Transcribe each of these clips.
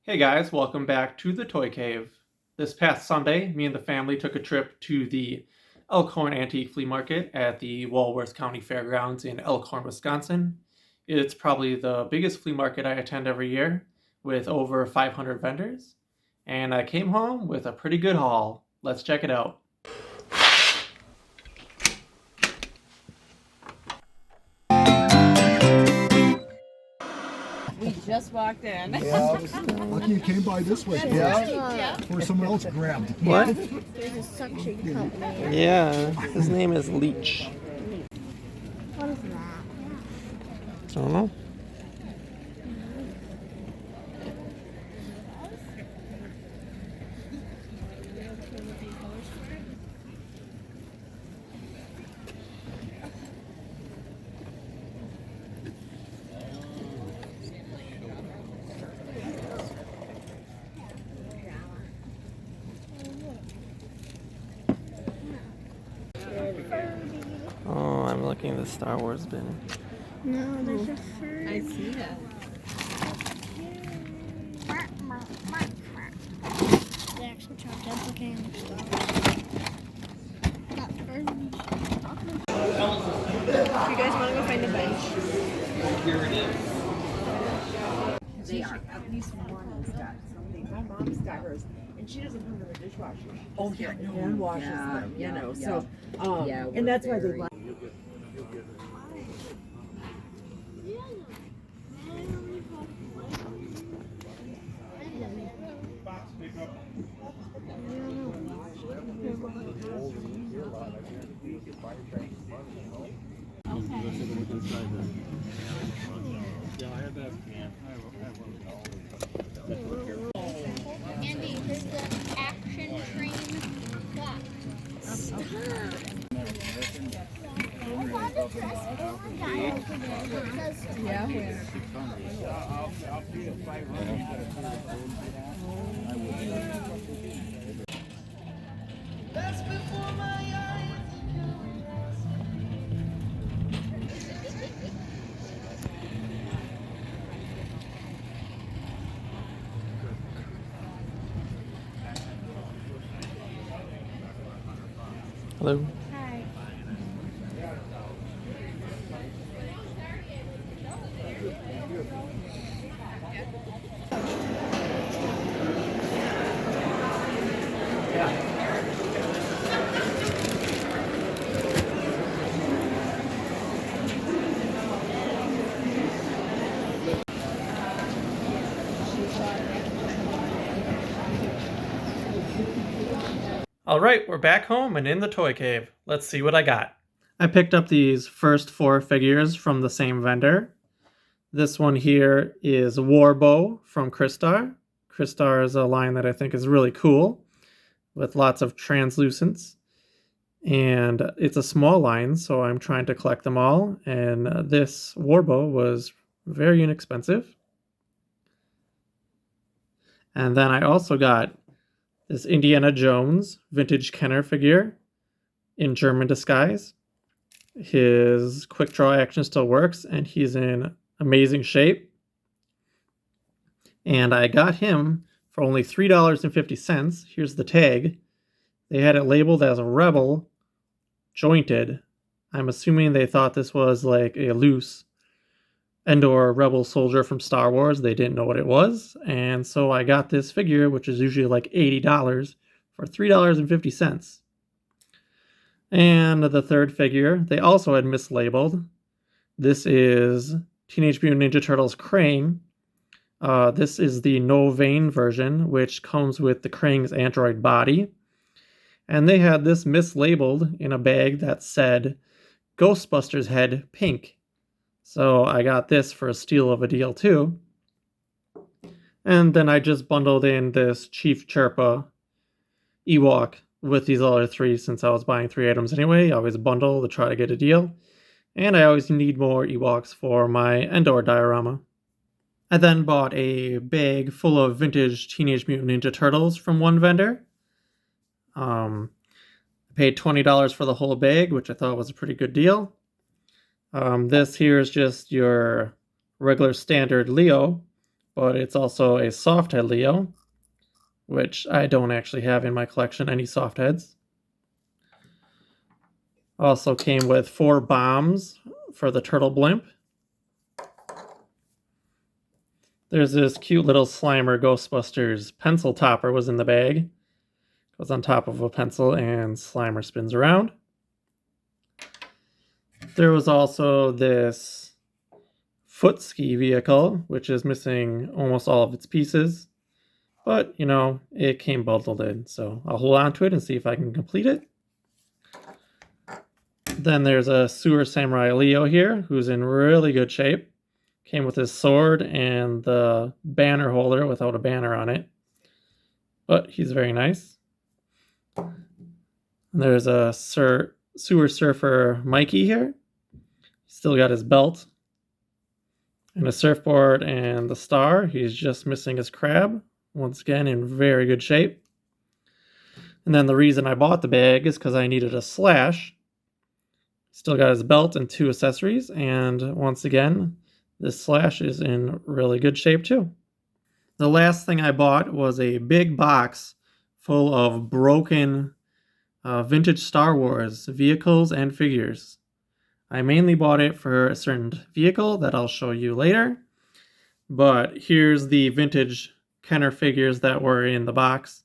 Hey guys, welcome back to the Toy Cave. This past Sunday, me and the family took a trip to the Elkhorn Antique Flea Market at the Walworth County Fairgrounds in Elkhorn, Wisconsin. It's probably the biggest flea market I attend every year, with over 500 vendors, and I came home with a pretty good haul. Let's check it out. We just walked in. Yeah, lucky you came by this way. Yeah. Or someone else grabbed. What? There's a suction company. Yeah, his name is Leech. What is that? I don't know. Oh, I'm looking at the Star Wars bin. No, there's a fur. I see that. They actually tried duplicating stuff. That fur. You guys want to go find a bench? Here it is. They are. At least one has got something. My mom's got hers, and she doesn't put them in the dishwasher. Oh yeah, no, Hand washes them, you know. So, and that's why they like. Andy, here's the action train clock. Stop. I thought the dress code guy over there says Yeah. Hello. Hi. All right, we're back home and in the toy cave. Let's see what I got. I picked up these first 4 figures from the same vendor. This one here is Warbow from Crystar. Crystar is a line that I think is really cool with lots of translucents. And it's a small line, so I'm trying to collect them all. And this Warbow was very inexpensive. And then I also got this Indiana Jones vintage Kenner figure in German disguise. His quick draw action still works, and he's in amazing shape. And I got him for only $3.50. Here's the tag. They had it labeled as Rebel jointed. I'm assuming they thought this was like a loose Endor Rebel soldier from Star Wars. They didn't know what it was. And so I got this figure, which is usually like $80, for $3.50. And the third figure, they also had mislabeled. This is Teenage Mutant Ninja Turtles Krang. This is the no vein version, which comes with the Krang's android body. And they had this mislabeled in a bag that said Ghostbusters Head Pink. So I got this for a steal of a deal too. And then I just bundled in this Chief Chirpa Ewok with these other 3 since I was buying 3 items anyway. I always bundle to try to get a deal. And I always need more Ewoks for my Endor diorama. I then bought a bag full of vintage Teenage Mutant Ninja Turtles from one vendor. I paid $20 for the whole bag, which I thought was a pretty good deal. This here is just your regular standard Leo, but it's also a soft head Leo, which I don't actually have in my collection, any soft heads. Also came with 4 bombs for the turtle blimp. There's this cute little Slimer Ghostbusters pencil topper was in the bag. Goes on top of a pencil and Slimer spins around. There was also this foot ski vehicle, which is missing almost all of its pieces. But, you know, it came bundled in, so I'll hold on to it and see if I can complete it. Then there's a Sewer Samurai Leo here, who's in really good shape. Came with his sword and the banner holder without a banner on it. But he's very nice. And there's a Sewer Surfer Mikey here. Still got his belt. And a surfboard and the star. He's just missing his crab. Once again, in very good shape. And then the reason I bought the bag is because I needed a Slash. Still got his belt and 2 accessories. And once again, this Slash is in really good shape too. The last thing I bought was a big box full of broken vintage Star Wars vehicles and figures. I mainly bought it for a certain vehicle that I'll show you later. But here's the vintage Kenner figures that were in the box.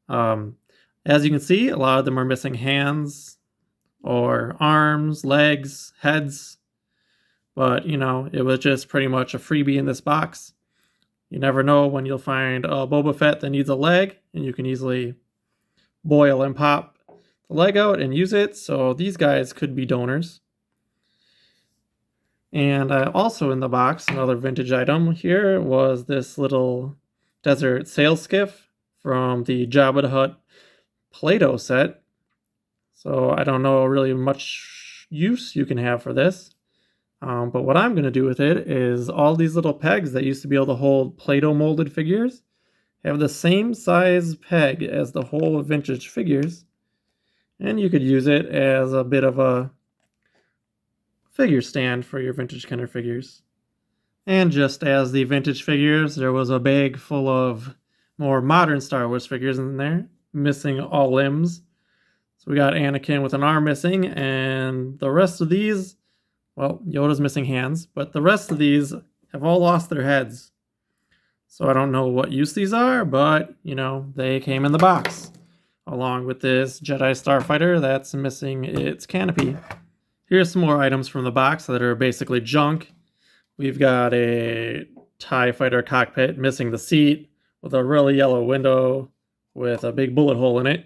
As you can see, a lot of them are missing hands or arms, legs, heads. But, you know, it was just pretty much a freebie in this box. You never know when you'll find a Boba Fett that needs a leg, and you can easily boil and pop the leg out and use it. So these guys could be donors. And also in the box, another vintage item here was this little desert sail skiff from the Jabba the Hutt Play-Doh set. So I don't know really much use you can have for this. But what I'm going to do with it is all these little pegs that used to be able to hold Play-Doh molded figures have the same size peg as the whole vintage figures. And you could use it as a bit of a figure stand for your vintage Kenner figures. And just as the vintage figures, there was a bag full of more modern Star Wars figures in there, missing all limbs. So we got Anakin with an arm missing, and the rest of these, well, Yoda's missing hands, but the rest of these have all lost their heads. So I don't know what use these are, but, you know, they came in the box, along with this Jedi Starfighter that's missing its canopy. Here's some more items from the box that are basically junk. We've got a TIE Fighter cockpit missing the seat with a really yellow window with a big bullet hole in it.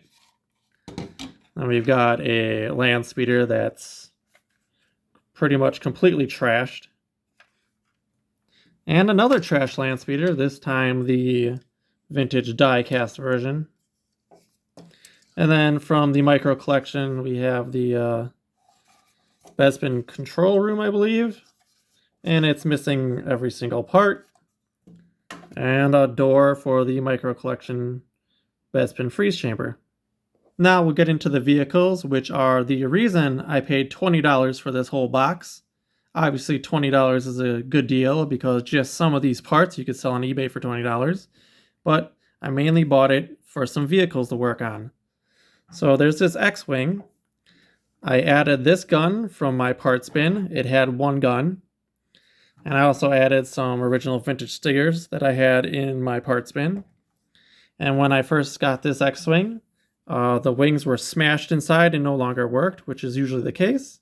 And we've got a land speeder that's pretty much completely trashed. And another trash land speeder, this time the vintage die-cast version. And then from the micro collection, we have the Bespin control room, I believe. And it's missing every single part. And a door for the micro collection Bespin freeze chamber. Now we'll get into the vehicles, which are the reason I paid $20 for this whole box. Obviously $20 is a good deal because just some of these parts you could sell on eBay for $20. But I mainly bought it for some vehicles to work on. So there's this X-Wing. I added this gun from my parts bin. It had one gun. And I also added some original vintage stickers that I had in my parts bin. And when I first got this X-Wing, the wings were smashed inside and no longer worked, which is usually the case.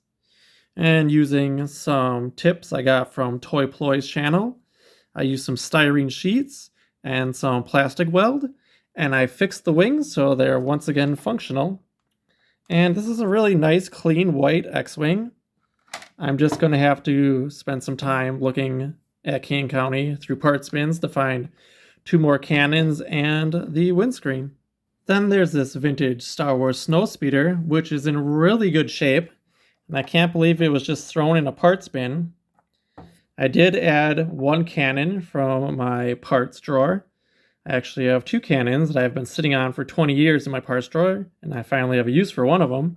And using some tips I got from Toy Polloi's channel, I used some styrene sheets and some plastic weld, and I fixed the wings so they're once again functional. And this is a really nice, clean, white X-Wing. I'm just going to have to spend some time looking at King County through parts bins to find 2 more cannons and the windscreen. Then there's this vintage Star Wars Snowspeeder, which is in really good shape, and I can't believe it was just thrown in a parts bin. I did add 1 cannon from my parts drawer. I actually have 2 cannons that I've been sitting on for 20 years in my parts drawer, and I finally have a use for one of them.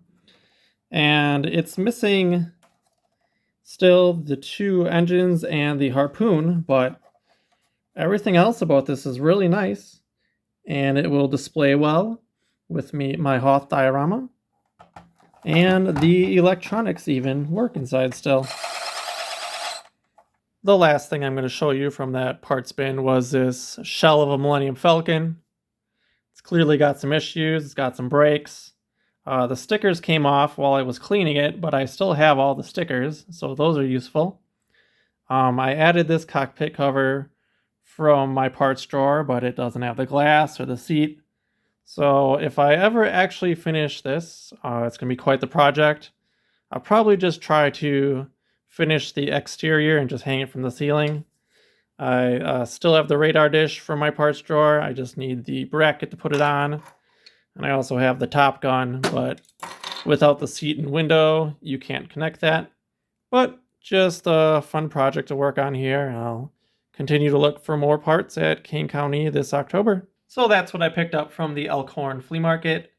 And it's missing still the 2 engines and the harpoon, but Everything else about this is really nice, and it will display well with my Hoth diorama. And the electronics even work inside still. The last thing I'm going to show you from that parts bin was this shell of a Millennium Falcon. It's clearly got some issues, it's got some breaks. The stickers came off while I was cleaning it, but I still have all the stickers, so those are useful. I added this cockpit cover from my parts drawer, but it doesn't have the glass or the seat. So if I ever actually finish this, it's going to be quite the project. I'll probably just try to finish the exterior and just hang it from the ceiling. I still have the radar dish from my parts drawer. I just need the bracket to put it on. And I also have the Top Gun, but without the seat and window, you can't connect that. But just a fun project to work on here. I'll continue to look for more parts at Kane County this October. So that's what I picked up from the Elkhorn Flea Market.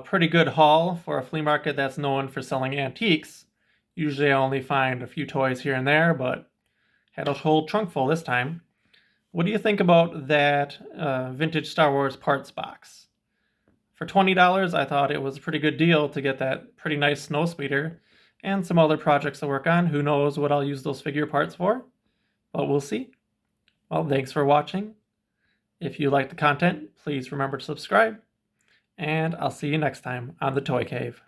Pretty good haul for a flea market that's known for selling antiques. Usually I only find a few toys here and there, but had a whole trunk full this time. What do you think about that vintage Star Wars parts box? For $20, I thought it was a pretty good deal to get that pretty nice snowspeeder and some other projects to work on. Who knows what I'll use those figure parts for, but we'll see. Well, thanks for watching. If you like the content, please remember to subscribe, and I'll see you next time on the Toy Cave.